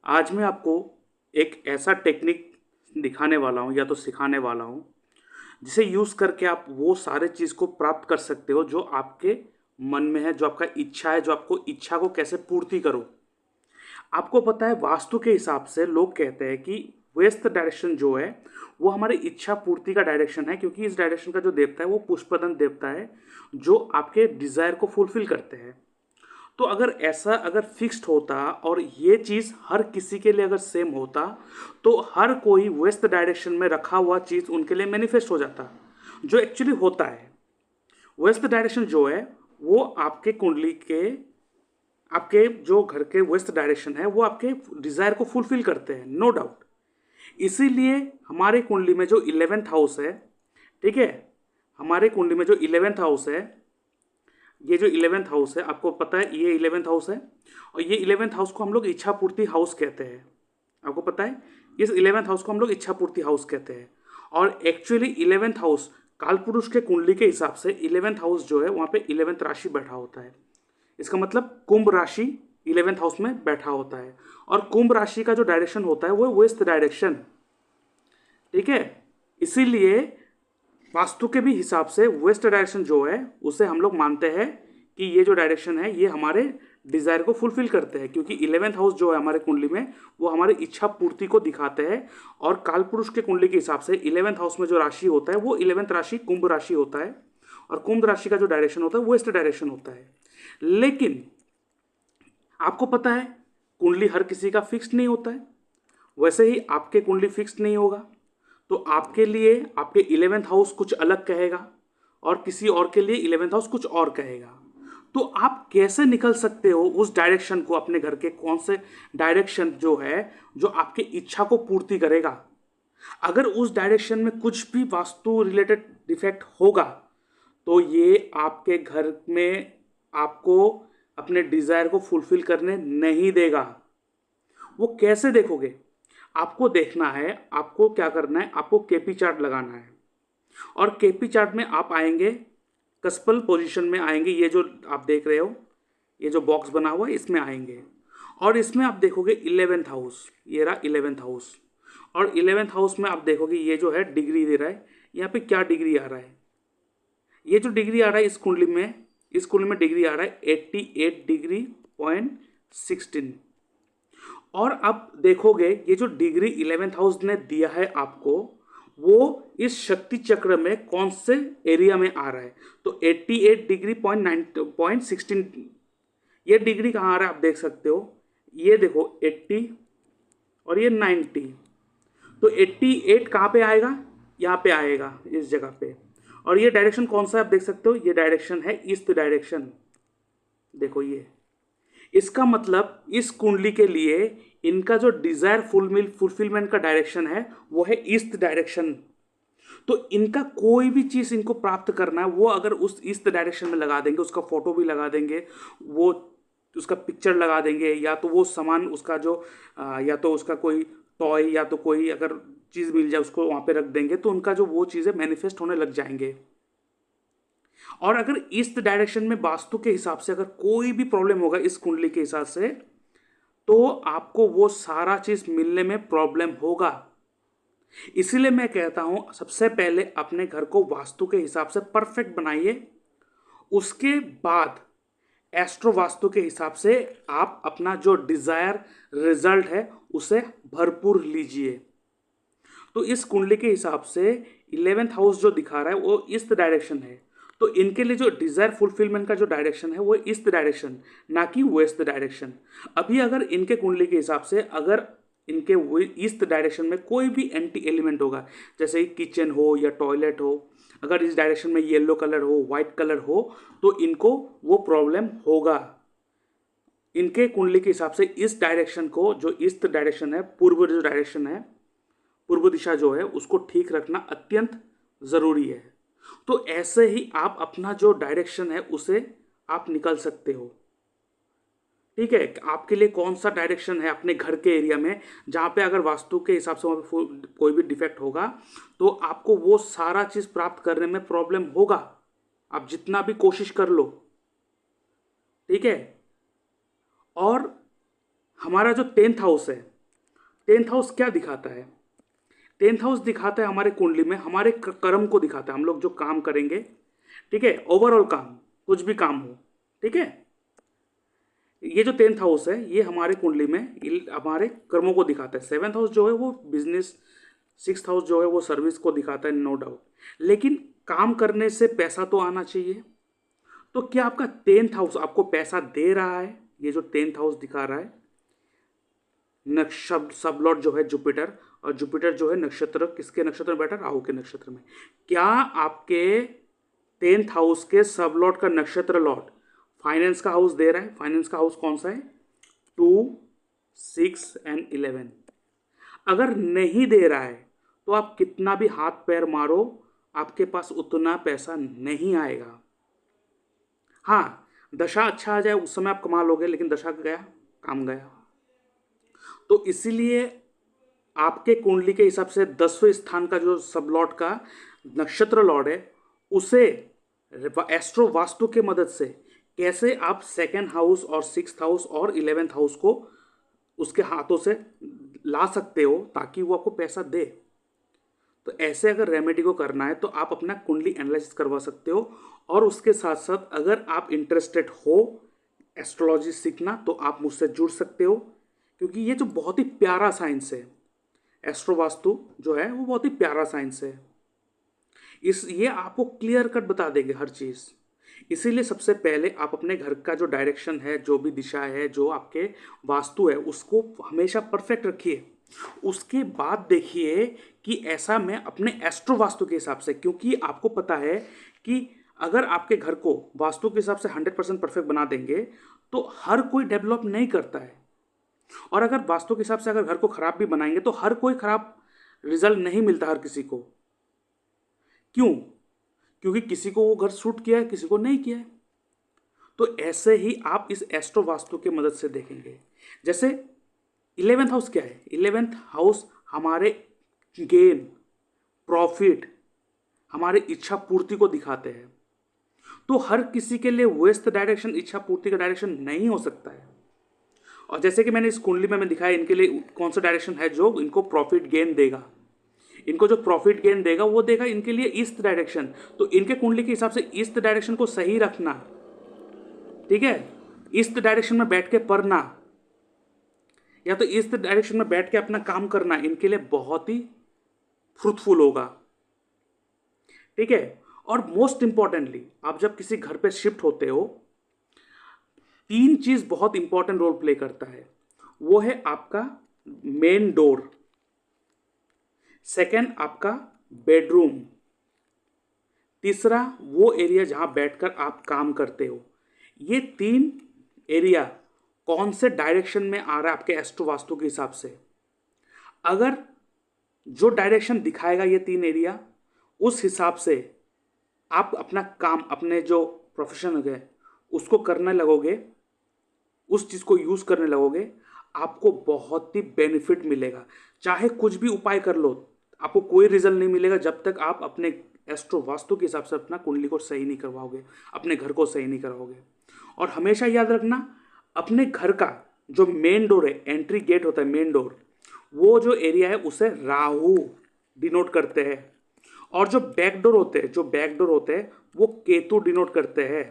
आज मैं आपको एक ऐसा टेक्निक दिखाने वाला हूँ या तो सिखाने वाला हूँ जिसे यूज़ करके आप वो सारे चीज़ को प्राप्त कर सकते हो जो आपके मन में है, जो आपका इच्छा है, जो आपको इच्छा को कैसे पूर्ति करो। आपको पता है वास्तु के हिसाब से लोग कहते हैं कि वेस्ट डायरेक्शन जो है वो हमारी इच्छा पूर्ति का डायरेक्शन है, क्योंकि इस डायरेक्शन का जो देवता है वो पुष्पदन देवता है जो आपके डिज़ायर को फुलफिल करते हैं। तो अगर ऐसा अगर फिक्स्ड होता और ये चीज़ हर किसी के लिए अगर सेम होता तो हर कोई वेस्ट डायरेक्शन में रखा हुआ चीज़ उनके लिए मैनिफेस्ट हो जाता, जो एक्चुअली होता है। वेस्ट डायरेक्शन जो है वो आपके कुंडली के, आपके जो घर के वेस्ट डायरेक्शन है वो आपके डिज़ायर को फुलफिल करते हैं, नो डाउट। इसीलिए हमारे कुंडली में जो 11th हाउस है, ठीक है, हमारे कुंडली में जो 11th हाउस है, ये जो 11th हाउस है आपको पता है ये 11th हाउस है, और ये 11th हाउस को हम लोग इच्छा पूर्ति हाउस कहते हैं। आपको पता है इस 11th हाउस को हम लोग इच्छा पूर्ति हाउस कहते हैं। और एक्चुअली 11th हाउस कालपुरुष के कुंडली के हिसाब से 11th हाउस जो है वहाँ पे 11th राशि बैठा होता है। इसका मतलब कुंभ राशि 11th हाउस में बैठा होता है, और कुंभ राशि का जो डायरेक्शन होता है वो वेस्ट डायरेक्शन, ठीक है। इसीलिए वास्तु के भी हिसाब से वेस्ट डायरेक्शन जो है उसे हम लोग मानते हैं कि ये जो डायरेक्शन है ये हमारे डिज़ायर को फुलफिल करते हैं, क्योंकि 11th हाउस जो है हमारे कुंडली में वो हमारी इच्छा पूर्ति को दिखाते हैं। और कालपुरुष के कुंडली के हिसाब से 11th हाउस में जो राशि होता है वो 11th राशि कुंभ राशि होता है, और कुंभ राशि का जो डायरेक्शन होता है वेस्ट डायरेक्शन होता है। लेकिन आपको पता है कुंडली हर किसी का फिक्स्ड नहीं होता है, वैसे ही आपके कुंडली फिक्स्ड नहीं होगा। तो आपके लिए आपके 11th हाउस कुछ अलग कहेगा और किसी और के लिए 11th हाउस कुछ और कहेगा। तो आप कैसे निकल सकते हो उस डायरेक्शन को, अपने घर के कौन से डायरेक्शन जो है जो आपके इच्छा को पूर्ति करेगा। अगर उस डायरेक्शन में कुछ भी वास्तु रिलेटेड डिफेक्ट होगा तो ये आपके घर में आपको अपने डिज़ायर को फुलफिल करने नहीं देगा। वो कैसे देखोगे? आपको देखना है, आपको क्या करना है, आपको केपी चार्ट लगाना है, और केपी चार्ट में आप आएंगे, कस्पल पोजीशन में आएंगे। ये जो आप देख रहे हो ये जो बॉक्स बना हुआ है इसमें आएंगे, और इसमें आप देखोगे 11th हाउस, ये रहा 11th हाउस। और 11th हाउस में आप देखोगे ये जो है डिग्री दे रहा है, यहाँ पे क्या डिग्री आ रहा है, ये जो डिग्री आ रहा है इस कुंडली में डिग्री आ रहा है 88 डिग्री पॉइंट 16। और आप देखोगे ये जो डिग्री 11th हाउस ने दिया है आपको वो इस शक्ति चक्र में कौन से एरिया में आ रहा है। तो 88 डिग्री पॉइंट 16 ये डिग्री कहाँ आ रहा है आप देख सकते हो, ये देखो 80 और ये 90। तो 88 कहाँ पे आएगा, यहाँ पे आएगा इस जगह पे। और ये डायरेक्शन कौन सा है आप देख सकते हो, ये डायरेक्शन है ईस्ट डायरेक्शन। देखो ये, इसका मतलब इस कुंडली के लिए इनका जो डिजायर फुलफिलमेंट का डायरेक्शन है वो है ईस्ट डायरेक्शन। तो इनका कोई भी चीज़ इनको प्राप्त करना है वो अगर उस ईस्ट डायरेक्शन में लगा देंगे, उसका फोटो भी लगा देंगे, वो उसका पिक्चर लगा देंगे, या तो वो सामान उसका जो या तो उसका कोई टॉय या तो कोई अगर चीज़ मिल जाए उसको वहाँ पे रख देंगे, तो उनका जो वो चीज़ें मैनिफेस्ट होने लग जाएंगे। और अगर ईस्ट डायरेक्शन में वास्तु के हिसाब से अगर कोई भी प्रॉब्लम होगा इस कुंडली के हिसाब से तो आपको वो सारा चीज मिलने में प्रॉब्लम होगा। इसीलिए मैं कहता हूं सबसे पहले अपने घर को वास्तु के हिसाब से परफेक्ट बनाइए, उसके बाद एस्ट्रो वास्तु के हिसाब से आप अपना जो डिजायर रिजल्ट है उसे भरपूर लीजिए। तो इस कुंडली के हिसाब से 11th हाउस जो दिखा रहा है वो ईस्ट डायरेक्शन है, तो इनके लिए जो डिजायर फुलफिलमेंट का जो डायरेक्शन है वो ईस्ट डायरेक्शन, ना कि वेस्ट डायरेक्शन। अभी अगर इनके कुंडली के हिसाब से अगर इनके ईस्ट डायरेक्शन में कोई भी एंटी एलिमेंट होगा, जैसे किचन हो या टॉयलेट हो, अगर इस डायरेक्शन में येलो कलर हो, वाइट कलर हो, तो इनको वो प्रॉब्लम होगा। इनके कुंडली के हिसाब से इस डायरेक्शन को, जो ईस्ट डायरेक्शन है, पूर्व जो डायरेक्शन है, पूर्व दिशा जो है उसको ठीक रखना अत्यंत ज़रूरी है। तो ऐसे ही आप अपना जो डायरेक्शन है उसे आप निकल सकते हो, ठीक है। आपके लिए कौन सा डायरेक्शन है अपने घर के एरिया में जहाँ पे अगर वास्तु के हिसाब से वहाँ पे कोई भी डिफेक्ट होगा तो आपको वो सारा चीज़ प्राप्त करने में प्रॉब्लम होगा, आप जितना भी कोशिश कर लो, ठीक है। और हमारा जो 10th हाउस है, टेंथ हाउस क्या दिखाता है? टेंथ हाउस दिखाता है हमारे कुंडली में हमारे कर्म को दिखाता है, हम लोग जो काम करेंगे, ठीक है, ओवरऑल काम, कुछ भी काम हो, ठीक है। ये जो टेंथ हाउस है ये हमारे कुंडली में हमारे कर्मों को दिखाता है। सेवेंथ हाउस जो है वो बिजनेस, सिक्स्थ हाउस जो है वो सर्विस को दिखाता है, नो डाउट। लेकिन काम करने से पैसा तो आना चाहिए। तो क्या आपका टेंथ हाउस आपको पैसा दे रहा है? ये जो टेंथ हाउस दिखा रहा है, नक्षत्र सबलॉट जो है जुपिटर, और जुपिटर जो है नक्षत्र, किसके नक्षत्र में बैठा? राहु के नक्षत्र में। क्या आपके टेंथ हाउस के सबलॉट का नक्षत्र लॉट फाइनेंस का हाउस दे रहा है? फाइनेंस का हाउस कौन सा है? 2, 6 एंड 11। अगर नहीं दे रहा है तो आप कितना भी हाथ पैर मारो, आपके पास उतना पैसा नहीं आएगा। हाँ, दशा अच्छा आ जाए उस समय आप कमा लोगे, लेकिन दशा गया, काम गया। तो इसीलिए आपके कुंडली के हिसाब से 10वें स्थान का जो सबलॉट का नक्षत्र लॉर्ड है, उसे एस्ट्रो वास्तु के मदद से कैसे आप सेकेंड हाउस और सिक्स्थ हाउस और 11th हाउस को उसके हाथों से ला सकते हो ताकि वो आपको पैसा दे। तो ऐसे अगर रेमेडी को करना है तो आप अपना कुंडली एनालिसिस करवा सकते हो। और उसके साथ साथ अगर आप इंटरेस्टेड हो एस्ट्रोलॉजी सीखना तो आप मुझसे जुड़ सकते हो, क्योंकि ये जो बहुत ही प्यारा साइंस है, एस्ट्रो वास्तु जो है वो बहुत ही प्यारा साइंस है। ये आपको क्लियर कट बता देंगे हर चीज़। इसीलिए सबसे पहले आप अपने घर का जो डायरेक्शन है, जो भी दिशा है, जो आपके वास्तु है, उसको हमेशा परफेक्ट रखिए। उसके बाद देखिए कि ऐसा मैं अपने एस्ट्रो वास्तु के हिसाब से, क्योंकि आपको पता है कि अगर आपके घर को वास्तु के हिसाब से 100% परफेक्ट बना देंगे तो हर कोई डेवलप नहीं करता है। और अगर वास्तु के हिसाब से अगर घर को खराब भी बनाएंगे तो हर कोई खराब रिजल्ट नहीं मिलता हर किसी को। क्यों? क्योंकि किसी को वो घर सूट किया है, किसी को नहीं किया है। तो ऐसे ही आप इस एस्ट्रो वास्तु की मदद से देखेंगे। जैसे 11th हाउस क्या है? 11th हाउस हमारे गेन, प्रॉफिट, हमारे इच्छा पूर्ति को दिखाते हैं। तो हर किसी के लिए वेस्ट डायरेक्शन इच्छा पूर्ति का डायरेक्शन नहीं हो सकता है। और जैसे कि मैंने इस कुंडली में दिखाया, इनके लिए कौन सा डायरेक्शन है जो इनको प्रॉफिट गेन देगा। इनको जो प्रॉफिट गेन देगा वो देगा इनके लिए ईस्ट डायरेक्शन। तो इनके कुंडली के हिसाब से ईस्ट डायरेक्शन को सही रखना, ठीक है, ईस्ट डायरेक्शन में बैठ के पढ़ना या तो ईस्ट डायरेक्शन में बैठ के अपना काम करना इनके लिए बहुत ही फ्रूटफुल होगा, ठीक है। और मोस्ट इंपॉर्टेंटली आप जब किसी घर पे शिफ्ट होते हो, 3 चीज बहुत इंपॉर्टेंट रोल प्ले करता है। वो है आपका मेन डोर, सेकेंड आपका बेडरूम, तीसरा वो एरिया जहां बैठकर आप काम करते हो। ये 3 एरिया कौन से डायरेक्शन में आ रहा है आपके एस्ट्रो वास्तु के हिसाब से। अगर जो डायरेक्शन दिखाएगा ये 3 एरिया, उस हिसाब से आप अपना काम, अपने जो प्रोफेशन है उसको करने लगोगे, उस चीज़ को यूज़ करने लगोगे, आपको बहुत ही बेनिफिट मिलेगा। चाहे कुछ भी उपाय कर लो, आपको कोई रिजल्ट नहीं मिलेगा जब तक आप अपने एस्ट्रो वास्तु के हिसाब से अपना कुंडली को सही नहीं करवाओगे, अपने घर को सही नहीं करवाओगे। और हमेशा याद रखना, अपने घर का जो मेन डोर है, एंट्री गेट होता है मेन डोर, वो जो एरिया है उसे राहु डिनोट करते हैं। और जो बैक डोर होते हैं वो केतु डिनोट करते हैं।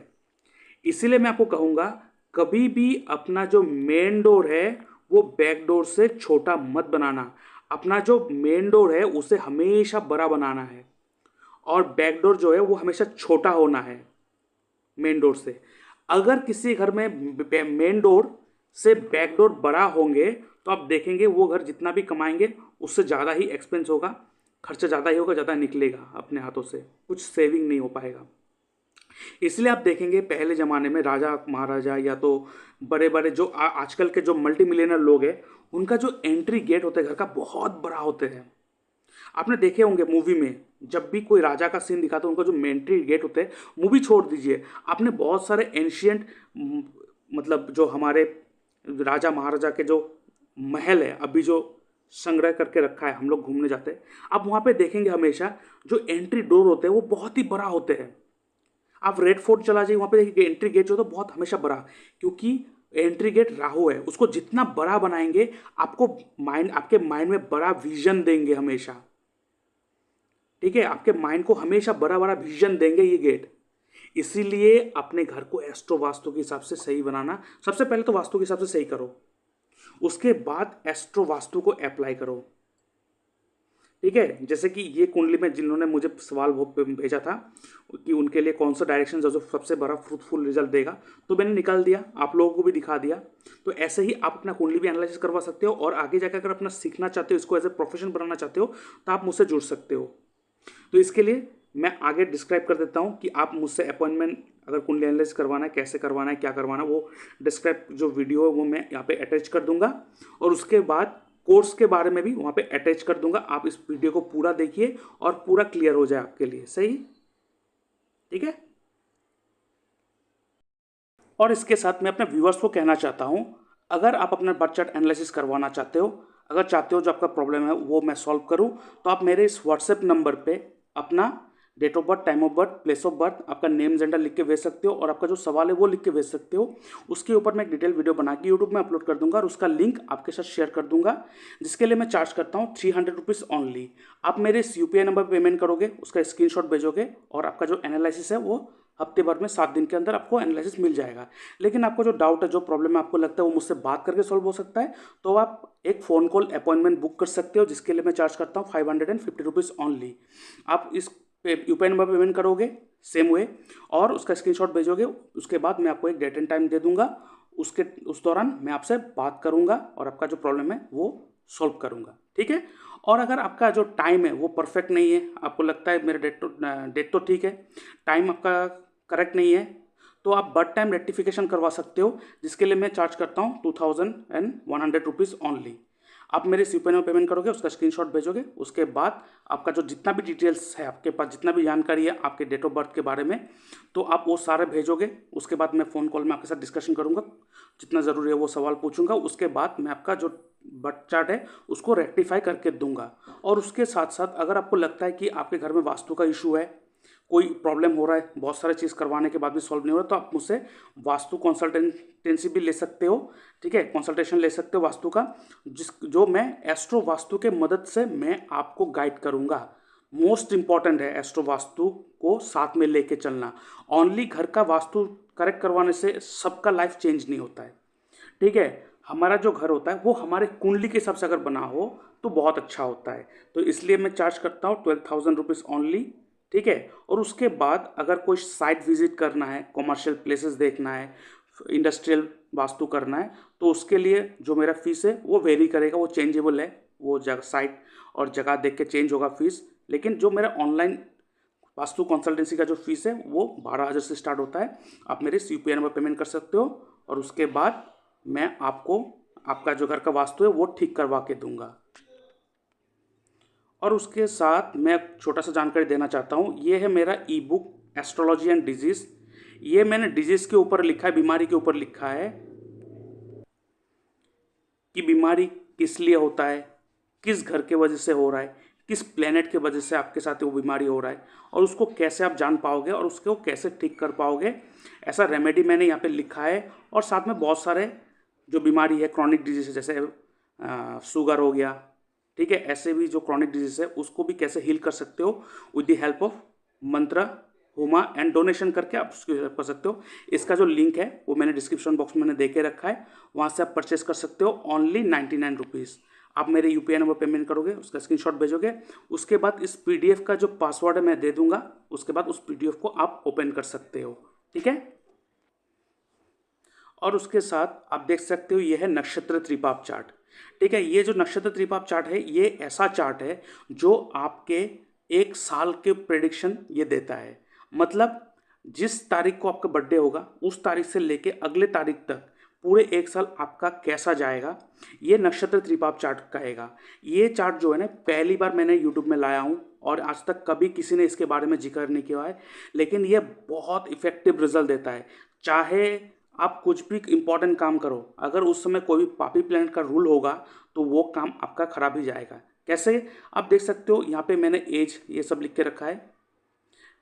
इसीलिए मैं आपको कहूँगा, कभी भी अपना जो मेन डोर है वो बैक डोर से छोटा मत बनाना। अपना जो मेन डोर है उसे हमेशा बड़ा बनाना है, और बैक डोर जो है वो हमेशा छोटा होना है मेन डोर से। अगर किसी घर में मेन डोर से बैक डोर बड़ा होंगे तो आप देखेंगे वो घर जितना भी कमाएंगे उससे ज़्यादा ही एक्सपेंस होगा, खर्चा ज़्यादा ही होगा, ज़्यादा निकलेगा अपने हाथों से, कुछ सेविंग नहीं हो पाएगा। इसलिए आप देखेंगे पहले ज़माने में राजा महाराजा या तो बड़े बड़े जो आजकल के जो मल्टी मिलियनर लोग हैं, उनका जो एंट्री गेट होता है घर का बहुत बड़ा होते हैं। आपने देखे होंगे मूवी में, जब भी कोई राजा का सीन दिखाता है उनका जो एंट्री गेट होते हैं, मूवी छोड़ दीजिए, आपने बहुत सारे एंशियंट, मतलब जो हमारे राजा महाराजा के जो महल है अभी जो संग्रह करके रखा है, हम लोग घूमने जाते हैं, आप वहाँ पे देखेंगे हमेशा जो एंट्री डोर होते हैं वो बहुत ही बड़ा होते हैं। आप रेड फोर्ट चला जाइए, वहाँ पे देखिए एंट्री गेट जो होता है बहुत हमेशा बड़ा, क्योंकि एंट्री गेट राहु है, उसको जितना बड़ा बनाएंगे आपको आपके माइंड में बड़ा विजन देंगे हमेशा। ठीक है, आपके माइंड को हमेशा बड़ा बड़ा विजन देंगे ये गेट। इसीलिए अपने घर को एस्ट्रो वास्तु के हिसाब से सही बनाना, सबसे पहले तो वास्तु के हिसाब से सही करो, उसके बाद एस्ट्रो वास्तु को अप्लाई करो। ठीक है, जैसे कि ये कुंडली में जिन्होंने मुझे सवाल भेजा था कि उनके लिए कौन सा डायरेक्शन जो सबसे बड़ा फ्रूटफुल रिजल्ट देगा, तो मैंने निकाल दिया, आप लोगों को भी दिखा दिया। तो ऐसे ही आप अपना कुंडली भी एनालिसिस करवा सकते हो, और आगे जाकर अगर अपना सीखना चाहते हो, इसको एज ए प्रोफेशन बनाना चाहते हो, तो आप मुझसे जुड़ सकते हो। तो इसके लिए मैं आगे डिस्क्राइब कर देता हूँ कि आप मुझसे अपॉइंटमेंट अगर कुंडली एनालिसिस करवाना है, कैसे करवाना है, क्या करवाना है, वो डिस्क्राइब जो वीडियो है वो मैं यहाँ पे अटैच कर दूंगा, और उसके बाद कोर्स के बारे में भी वहाँ पे अटैच कर दूंगा। आप इस वीडियो को पूरा देखिए और पूरा क्लियर हो जाए आपके लिए। सही, ठीक है। और इसके साथ मैं अपने व्यूअर्स को कहना चाहता हूँ, अगर आप अपना बर्थ चार्ट एनालिसिस करवाना चाहते हो, अगर चाहते हो जो आपका प्रॉब्लम है वो मैं सॉल्व करूँ, तो आप मेरे इस व्हाट्सएप नंबर पे अपना date of birth, time of birth, place of birth, आपका नेम जेंडर लिख के भेज सकते हो, और आपका जो सवाल है वो लिख के भेज सकते हो। उसके ऊपर मैं एक डिटेल वीडियो बना के यूट्यूब में अपलोड कर दूंगा, और उसका लिंक आपके साथ शेयर कर दूंगा, जिसके लिए मैं चार्ज करता हूँ 300 रुपीज़ ऑनली। आप मेरे इस यूपीआई नंबर पर पेमेंट करोगे, उसका स्क्रीनशॉट भेजोगे, और आपका जो एनालिसिस है वो हफ्ते भर में 7 दिन के अंदर आपको एनालिसिस मिल जाएगा। लेकिन आपको जो डाउट है, जो प्रॉब्लम है, आपको लगता है वो मुझसे बात करके सॉल्व हो सकता है, तो आप एक फ़ोन कॉल अपॉइंटमेंट बुक कर सकते हो, जिसके लिए मैं चार्ज करता हूँ 550 रुपीज़ ऑनली। आप इस यूपीआई नंबर पर पेमेंट करोगे सेम वे, और उसका स्क्रीनशॉट भेजोगे, उसके बाद मैं आपको एक डेट एंड टाइम दे दूंगा, उस दौरान मैं आपसे बात करूंगा और आपका जो प्रॉब्लम है वो सॉल्व करूंगा। ठीक है। और अगर आपका जो टाइम है वो परफेक्ट नहीं है, आपको लगता है मेरा डेट तो ठीक है, टाइम आपका करेक्ट नहीं है, तो आप बर्थ टाइम रेक्टिफिकेशन करवा सकते हो, जिसके लिए मैं चार्ज करता हूँ 2100 रुपीज़ ऑनली। आप मेरे यूपीआई में पेमेंट करोगे, उसका स्क्रीनशॉट भेजोगे, उसके बाद आपका जो जितना भी डिटेल्स है आपके पास, जितना भी जानकारी है आपके डेट ऑफ बर्थ के बारे में, तो आप वो सारे भेजोगे। उसके बाद मैं फ़ोन कॉल में आपके साथ डिस्कशन करूँगा, जितना ज़रूरी है वो सवाल पूछूंगा, उसके बाद मैं आपका जो बर्थ चार्ट है उसको रेक्टिफाई करके दूंगा। और उसके साथ साथ अगर आपको लगता है कि आपके घर में वास्तु का इशू है, कोई प्रॉब्लम हो रहा है, बहुत सारे चीज़ करवाने के बाद भी सॉल्व नहीं हो रहा, तो आप मुझसे वास्तु कंसल्टेंसी भी ले सकते हो। ठीक है, कंसल्टेशन ले सकते हो वास्तु का, जो मैं एस्ट्रो वास्तु के मदद से मैं आपको गाइड करूँगा। मोस्ट इंपॉर्टेंट है एस्ट्रो वास्तु को साथ में लेके चलना। ओनली घर का वास्तु करेक्ट करवाने से सबका लाइफ चेंज नहीं होता है। ठीक है, हमारा जो घर होता है वो हमारे कुंडली के हिसाब से अगर बना हो तो बहुत अच्छा होता है। तो इसलिए मैं चार्ज करता हूँ 12,000 रुपीज़ ऑनली। ठीक है। और उसके बाद अगर कोई साइट विजिट करना है, कॉमर्शियल प्लेसेस देखना है, इंडस्ट्रियल वास्तु करना है, तो उसके लिए जो मेरा फीस है वो वेरी करेगा, वो चेंजेबल है, वो जगह साइट और जगह देख के चेंज होगा फीस। लेकिन जो मेरा ऑनलाइन वास्तु कंसल्टेंसी का जो फीस है वो 12,000 से स्टार्ट होता है। आप मेरे यूपीआई नंबर पेमेंट कर सकते हो, और उसके बाद मैं आपको आपका जो घर का वास्तु है वो ठीक करवा के दूंगा। और उसके साथ मैं छोटा सा जानकारी देना चाहता हूँ, ये है मेरा ई बुक एस्ट्रोलॉजी एंड डिजीज़। ये मैंने डिजीज़ के ऊपर लिखा है, बीमारी के ऊपर लिखा है कि बीमारी किस लिए होता है, किस घर के वजह से हो रहा है, किस प्लेनेट के वजह से आपके साथ वो बीमारी हो रहा है, और उसको कैसे आप जान पाओगे और उसको कैसे ठीक कर पाओगे, ऐसा रेमेडी मैंने यहाँ पे लिखा है। और साथ में बहुत सारे जो बीमारी है, क्रॉनिक डिजीज है, जैसे शुगर हो गया, ठीक है, ऐसे भी जो क्रॉनिक डिजीज है उसको भी कैसे हील कर सकते हो विद द हेल्प ऑफ मंत्र, हुमा एंड डोनेशन करके आप उसकी हेल्प कर सकते हो। इसका जो लिंक है वो मैंने डिस्क्रिप्शन बॉक्स में मैंने दे के रखा है, वहाँ से आप परचेस कर सकते हो ओनली 99 रुपीज़। आप मेरे यूपीआई नंबर पेमेंट करोगे, उसका स्क्रीनशॉट भेजोगे, उसके बाद इस पीडीएफ का जो पासवर्ड है मैं दे दूंगा, उसके बाद उस पीडीएफ को आप ओपन कर सकते हो। ठीक है। और उसके साथ आप देख सकते हो ये है नक्षत्र त्रिपाप चार्ट। ठीक है, ये जो नक्षत्र त्रिपाप चार्ट है ये ऐसा चार्ट है जो आपके एक साल के प्रेडिक्शन ये देता है। मतलब जिस तारीख को आपका बर्थडे होगा उस तारीख से लेके अगले तारीख तक पूरे एक साल आपका कैसा जाएगा, ये नक्षत्र त्रिपाप चार्ट कहेगा। ये चार्ट जो है ना, पहली बार मैंने यूट्यूब में लाया हूँ और आज तक कभी किसी ने इसके बारे में जिक्र नहीं किया है, लेकिन ये बहुत इफेक्टिव रिजल्ट देता है। चाहे आप कुछ भी इंपॉर्टेंट काम करो, अगर उस समय कोई भी पापी प्लैनेट का रूल होगा तो वो काम आपका खराब ही जाएगा। कैसे, आप देख सकते हो यहाँ पे मैंने एज ये सब लिख के रखा है।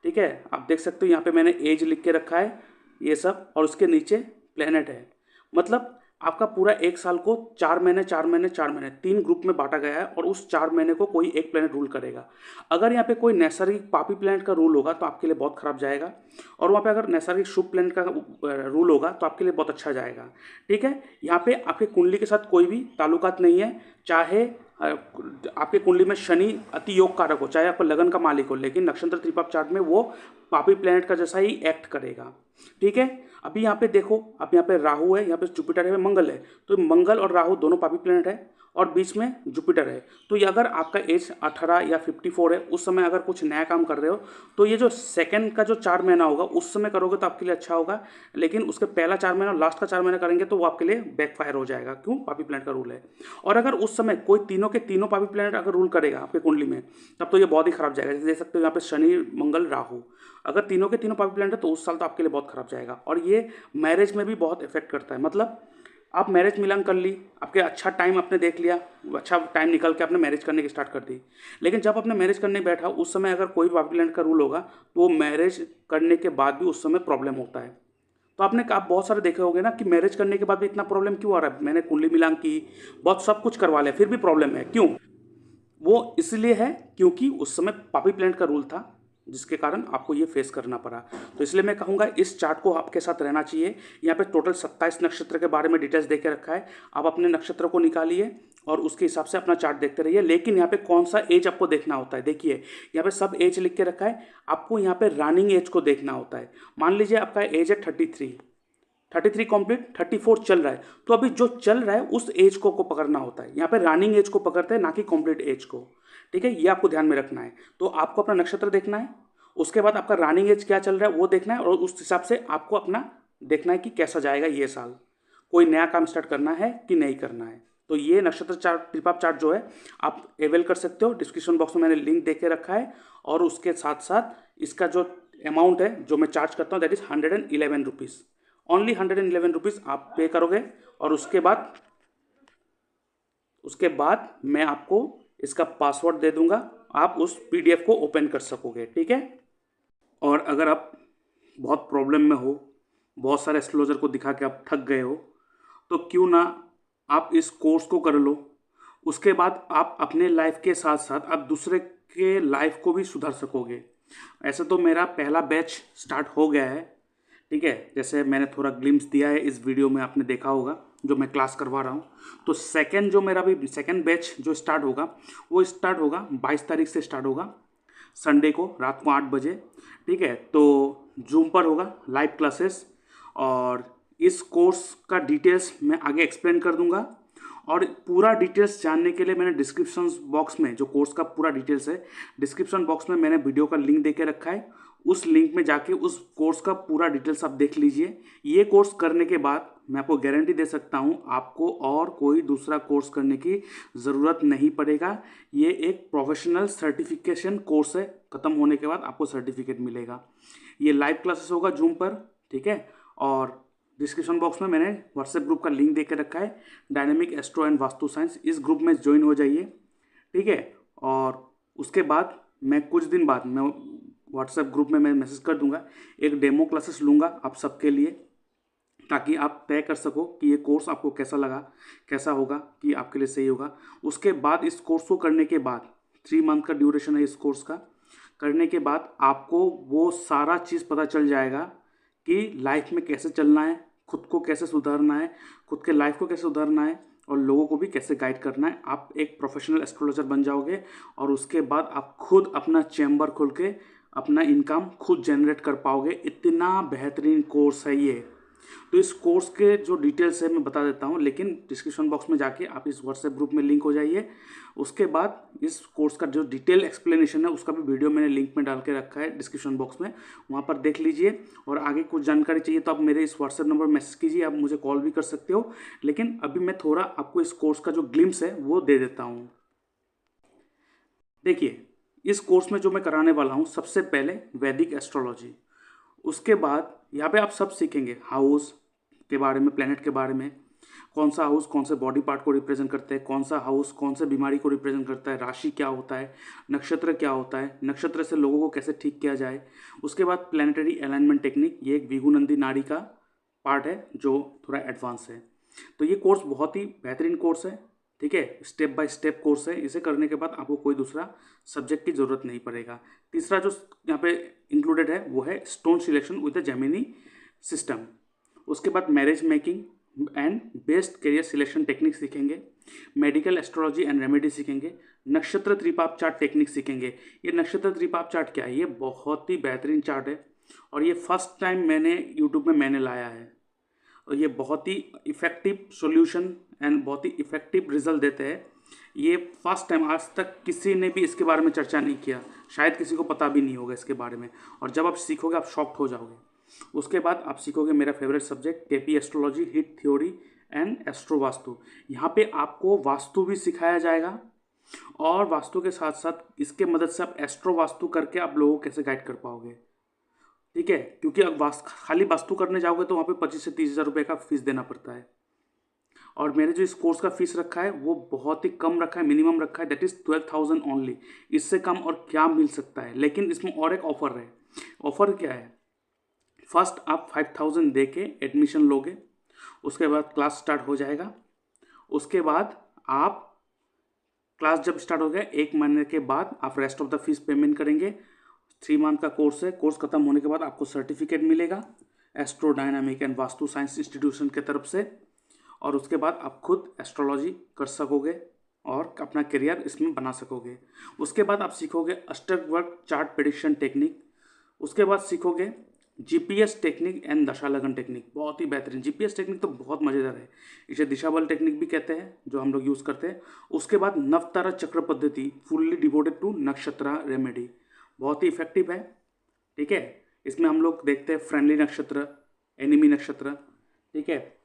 ठीक है, आप देख सकते हो यहाँ पे मैंने एज लिख के रखा है ये सब, और उसके नीचे प्लेनेट है। मतलब आपका पूरा एक साल को 4 महीने 4 महीने 4 महीने 3 ग्रुप में बांटा गया है और उस 4 महीने को कोई एक प्लेनेट रूल करेगा। अगर यहाँ पे कोई नैसर्गिक पापी प्लेनेट का रूल होगा तो आपके लिए बहुत खराब जाएगा, और वहाँ पे अगर नैसर्गिक शुभ प्लेनेट का रूल होगा तो आपके लिए बहुत अच्छा जाएगा। ठीक है, यहाँ पे आपके कुंडली के साथ कोई भी ताल्लुकात नहीं है, चाहे आपके कुंडली में शनि अति योग कारक हो, चाहे आपका लगन का मालिक हो, लेकिन नक्षत्र त्रिपाप चार्ट में वो पापी प्लेनेट का जैसा ही एक्ट करेगा। ठीक है, अभी यहाँ पे देखो, अब यहाँ पे राहु है, यहाँ पे जुपिटर है, मंगल है, तो मंगल और राहु दोनों पापी प्लेनेट है और बीच में जुपिटर है। तो ये अगर आपका एज 18 या 54 है, उस समय अगर कुछ नया काम कर रहे हो तो ये जो सेकंड का जो 4 महीना होगा उस समय करोगे तो आपके लिए अच्छा होगा, लेकिन उसके पहला 4 महीना और लास्ट का 4 महीना करेंगे तो वो आपके लिए बैकफायर हो जाएगा। क्यों? पापी प्लेनेट का रूल है। और अगर उस समय कोई तीनों के तीनों पापी प्लेनेट अगर रूल करेगा आपके कुंडली में, तब तो ये बहुत ही खराब जाएगा। जैसे देख सकते हो यहाँ पे शनि मंगल राहु, अगर तीनों के तीनों पापी प्लेनेट है तो उस साल तो आपके लिए बहुत खराब जाएगा। और ये मैरिज में भी बहुत इफेक्ट करता है। मतलब आप मैरिज मिलान कर ली, आपके अच्छा टाइम आपने देख लिया, अच्छा टाइम निकल के आपने मैरिज करने की स्टार्ट कर दी, लेकिन जब आपने मैरिज करने बैठा उस समय अगर कोई पापी प्लेनेट का रूल होगा तो वो मैरिज करने के बाद भी उस समय प्रॉब्लम होता है। तो आप बहुत सारे देखे होंगे ना कि मैरिज करने के बाद भी इतना प्रॉब्लम क्यों आ रहा है, मैंने कुंडली मिलान की, बहुत सब कुछ करवा लिया, फिर भी प्रॉब्लम है। क्यों? वो इसलिए है क्योंकि उस समय पापी प्लेनेट का रूल था, जिसके कारण आपको ये फेस करना पड़ा। तो इसलिए मैं कहूँगा इस चार्ट को आपके साथ रहना चाहिए। यहाँ पे टोटल 27 नक्षत्र के बारे में डिटेल्स दे के रखा है, आप अपने नक्षत्र को निकालिए और उसके हिसाब से अपना चार्ट देखते रहिए। लेकिन यहाँ पे कौन सा एज आपको देखना होता है, देखिए यहाँ पे सब एज लिख के रखा है, आपको यहाँ पे रनिंग एज को देखना होता है। मान लीजिए आपका एज है 33 कंप्लीट, 34 चल रहा है, तो अभी जो चल रहा है उस एज को पकड़ना होता है। यहाँ पे रनिंग एज को पकड़ते हैं, ना कि कंप्लीट एज को। ठीक है, ये आपको ध्यान में रखना है। तो आपको अपना नक्षत्र देखना है, उसके बाद आपका रनिंग एज क्या चल रहा है वो देखना है, और उस हिसाब से आपको अपना देखना है कि कैसा जाएगा ये साल, कोई नया काम स्टार्ट करना है कि नहीं करना है। तो ये नक्षत्र चार्ट, त्रिपाप चार्ट जो है आप अवेल कर सकते हो। डिस्क्रिप्शन बॉक्स में मैंने लिंक दे के रखा है, और उसके साथ साथ इसका जो अमाउंट है जो मैं चार्ज करता हूँ that is 111 rupees, only 111 rupees आप पे करोगे। और उसके बाद मैं आपको इसका पासवर्ड दे दूंगा, आप उस पीडीएफ को ओपन कर सकोगे। ठीक है, और अगर आप बहुत प्रॉब्लम में हो, बहुत सारे एस्ट्रोलॉजर को दिखा के आप थक गए हो, तो क्यों ना आप इस कोर्स को कर लो। उसके बाद आप अपने लाइफ के साथ साथ आप दूसरे के लाइफ को भी सुधार सकोगे। ऐसे तो मेरा पहला बैच स्टार्ट हो गया है। ठीक है, जैसे मैंने थोड़ा ग्लिम्स दिया है इस वीडियो में, आपने देखा होगा जो मैं क्लास करवा रहा हूँ। तो सेकंड बैच जो स्टार्ट होगा वो स्टार्ट होगा 22 तारीख से स्टार्ट होगा, संडे को रात को 8 बजे। ठीक है, तो जूम पर होगा लाइव क्लासेस, और इस कोर्स का डिटेल्स मैं आगे एक्सप्लेन कर दूंगा। और पूरा डिटेल्स जानने के लिए मैंने डिस्क्रिप्शन बॉक्स में, जो कोर्स का पूरा डिटेल्स है, डिस्क्रिप्शन बॉक्स में मैंने वीडियो का लिंक दे के रखा है, उस लिंक में जाके उस कोर्स का पूरा डिटेल्स आप देख लीजिए। ये कोर्स करने के बाद मैं आपको गारंटी दे सकता हूँ आपको और कोई दूसरा कोर्स करने की ज़रूरत नहीं पड़ेगा। ये एक प्रोफेशनल सर्टिफिकेशन कोर्स है, ख़त्म होने के बाद आपको सर्टिफिकेट मिलेगा। ये लाइव क्लासेस होगा जूम पर। ठीक है, और डिस्क्रिप्शन बॉक्स में मैंने व्हाट्सएप ग्रुप का लिंक दे के रखा है, dynamic astro and vastu science. इस ग्रुप में ज्वाइन हो जाइए। ठीक है, और उसके बाद मैं कुछ दिन बाद मैं व्हाट्सएप ग्रुप में मैं मैसेज कर दूंगा, एक डेमो क्लासेस लूँगा आप सबके लिए, ताकि आप तय कर सको कि ये कोर्स आपको कैसा लगा, कैसा होगा, कि आपके लिए सही होगा। उसके बाद इस कोर्स को करने के बाद 3 मंथ का ड्यूरेशन है इस कोर्स का, करने के बाद आपको वो सारा चीज़ पता चल जाएगा कि लाइफ में कैसे चलना है, खुद को कैसे सुधारना है, खुद के लाइफ को कैसे सुधारना है, और लोगों को भी कैसे गाइड करना है। आप एक प्रोफेशनल एस्ट्रोलॉजर बन जाओगे, और उसके बाद आप खुद अपना चैम्बर खोल के अपना इनकम खुद जनरेट कर पाओगे। इतना बेहतरीन कोर्स है ये। तो इस कोर्स के जो डिटेल्स है मैं बता देता हूँ, लेकिन डिस्क्रिप्शन बॉक्स में जाके आप इस व्हाट्सएप ग्रुप में लिंक हो जाइए। उसके बाद इस कोर्स का जो डिटेल एक्सप्लेनेशन है उसका भी वीडियो मैंने लिंक में डाल के रखा है डिस्क्रिप्शन बॉक्स में, वहाँ पर देख लीजिए। और आगे कुछ जानकारी चाहिए तो आप मेरे इस व्हाट्सएप नंबर पर मैसेज कीजिए, आप मुझे कॉल भी कर सकते हो। लेकिन अभी मैं थोड़ा आपको इस कोर्स का जो ग्लिम्स है वो दे देता हूँ। देखिए, इस कोर्स में जो मैं कराने वाला हूँ, सबसे पहले वैदिक एस्ट्रोलॉजी, उसके बाद यहाँ पे आप सब सीखेंगे हाउस के बारे में, प्लेनेट के बारे में, कौन सा हाउस कौन से बॉडी पार्ट को रिप्रेजेंट करते हैं, कौन सा हाउस कौन से बीमारी को रिप्रेजेंट करता है, राशि क्या होता है, नक्षत्र क्या होता है, नक्षत्र से लोगों को कैसे ठीक किया जाए। उसके बाद प्लानिटरी अलाइनमेंट टेक्निक, ये एक विगुनंदी नाड़ी का पार्ट है जो थोड़ा एडवांस है। तो ये कोर्स बहुत ही बेहतरीन कोर्स है, ठीक है, स्टेप बाय स्टेप कोर्स है। इसे करने के बाद आपको कोई दूसरा सब्जेक्ट की ज़रूरत नहीं पड़ेगा। तीसरा जो यहाँ पे इंक्लूडेड है वो है stone selection with the Gemini system. उसके बाद marriage making and best career selection technique सीखेंगे, मेडिकल एस्ट्रोलॉजी एंड रेमेडी सीखेंगे, नक्षत्र त्रिपाप चार्ट टेक्निक सीखेंगे। ये नक्षत्र त्रिपाप चार्ट क्या है? ये बहुत ही बेहतरीन चार्ट है और ये फर्स्ट टाइम मैंने यूट्यूब में मैंने लाया है और ये बहुत ही इफ़ेक्टिव सॉल्यूशन एंड बहुत ही इफ़ेक्टिव रिजल्ट देते हैं। ये फर्स्ट टाइम, आज तक किसी ने भी इसके बारे में चर्चा नहीं किया, शायद किसी को पता भी नहीं होगा इसके बारे में। और जब आप सीखोगे आप शॉक्ड हो जाओगे। उसके बाद आप सीखोगे मेरा favourite subject KP astrology, hit theory and astro vastu. यहाँ पे आपको वास्तु भी सिखाया जाएगा और वास्तु के साथ साथ इसके मदद से आप एस्ट्रो वास्तु करके आप लोगों को कैसे गाइड कर पाओगे, ठीक है। क्योंकि अब खाली वास्तु करने जाओगे तो वहाँ पे 25 से 30 हज़ार रुपये का फीस देना पड़ता है और मैंने जो इस कोर्स का फीस रखा है वो बहुत ही कम रखा है, मिनिमम रखा है, दैट इज़ 12,000 ओनली। इससे कम और क्या मिल सकता है। लेकिन इसमें और एक ऑफ़र है। ऑफ़र क्या है? फर्स्ट आप 5,000 दे के एडमिशन लोगे, उसके बाद क्लास स्टार्ट हो जाएगा। उसके बाद आप क्लास जब स्टार्ट हो गया 1 महीने के बाद आप rest of the fees payment करेंगे। 3 मंथ का कोर्स है। कोर्स खत्म होने के बाद आपको सर्टिफिकेट मिलेगा astro dynamic and vastu science institution की तरफ से और उसके बाद आप खुद एस्ट्रोलॉजी कर सकोगे और अपना करियर इसमें बना सकोगे। उसके बाद आप सीखोगे अष्टवर्ग चार्ट प्रेडिक्शन टेक्निक। उसके बाद सीखोगे जीपीएस टेक्निक एंड दशा लगन टेक्निक, बहुत ही बेहतरीन। जीपीएस टेक्निक तो बहुत मज़ेदार है, इसे दिशा बल टेक्निक भी कहते हैं जो हम लोग यूज़ करते हैं। उसके बाद नवतारा चक्र पद्धति फुल्ली डिवोटेड टू नक्षत्र रेमेडी, बहुत ही इफेक्टिव है, ठीक है। इसमें हम लोग देखते हैं फ्रेंडली नक्षत्र, एनिमी नक्षत्र, ठीक है।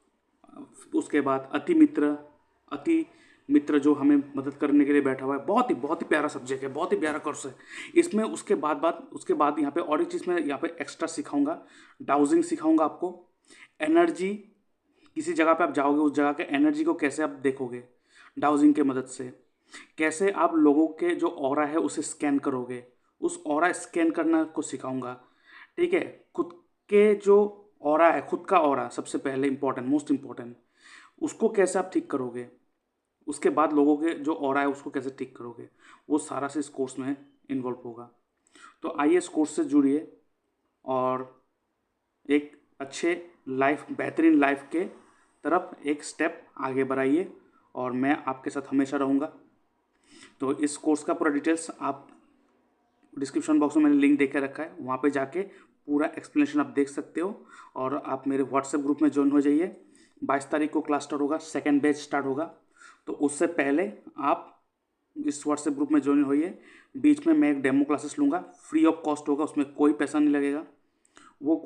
उसके बाद अति मित्र जो हमें मदद करने के लिए बैठा हुआ है। बहुत ही प्यारा सब्जेक्ट है, बहुत ही प्यारा कोर्स है। इसमें उसके बाद यहाँ पे और एक चीज़ मैं यहाँ पे एक्स्ट्रा सिखाऊंगा, डाउजिंग सिखाऊंगा आपको। एनर्जी, किसी जगह पे आप जाओगे उस जगह के एनर्जी को कैसे आप देखोगे डाउजिंग के मदद से, कैसे आप लोगों के जो ऑरा है उसे स्कैन करोगे, उस ऑरा स्कैन करना को सिखाऊंगा, ठीक है। खुद के जो ऑरा है, खुद का ऑरा सबसे पहले इम्पोर्टेंट, मोस्ट इम्पोर्टेंट, उसको कैसे आप ठीक करोगे, उसके बाद लोगों के जो ऑरा है उसको कैसे ठीक करोगे, वो सारा से इस कोर्स में इन्वॉल्व होगा। तो आइए इस कोर्स से जुड़िए और एक अच्छे लाइफ, बेहतरीन लाइफ के तरफ एक स्टेप आगे बढ़ाइए और मैं आपके साथ हमेशा रहूँगा। तो इस कोर्स का पूरा डिटेल्स आप डिस्क्रिप्शन बॉक्स में मैंने लिंक दे के रखा है, वहाँ पे जाके पूरा एक्सप्लेनेशन आप देख सकते हो और आप मेरे व्हाट्सएप ग्रुप में ज्वाइन हो जाइए। 22 तारीख को क्लास स्टार्ट होगा, सेकेंड बैच स्टार्ट होगा, तो उससे पहले आप इस व्हाट्सएप ग्रुप में ज्वाइन होइए। बीच में मैं एक डेमो क्लासेस लूँगा, फ्री ऑफ कॉस्ट होगा, उसमें कोई पैसा नहीं लगेगा। वो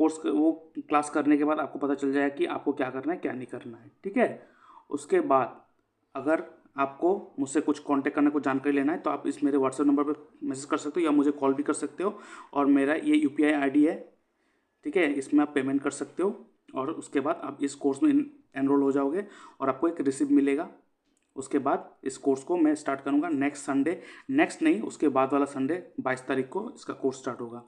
क्लास करने के बाद आपको पता चल जाएगा कि आपको क्या करना है क्या नहीं करना है, ठीक है। उसके बाद अगर आपको मुझसे कुछ कांटेक्ट करने को जानकारी लेना है तो आप इस मेरे व्हाट्सएप नंबर पर मैसेज कर सकते हो या मुझे कॉल भी कर सकते हो और मेरा ये यूपीआई आईडी है, ठीक है। इसमें आप पेमेंट कर सकते हो और उसके बाद आप इस कोर्स में एनरोल हो जाओगे और आपको एक रिसिप्ट मिलेगा। उसके बाद इस कोर्स को मैं स्टार्ट करूँगा नेक्स्ट संडे, नेक्स्ट नहीं उसके बाद वाला संडे 22 तारीख को इसका कोर्स स्टार्ट होगा।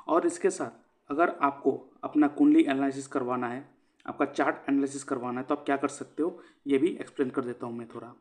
और इसके साथ अगर आपको अपना कुंडली एनालिसिस करवाना है, आपका चार्ट एनालिसिस करवाना है तो आप क्या कर सकते हो ये भी एक्सप्लेन कर देता हूँ मैं थोड़ा।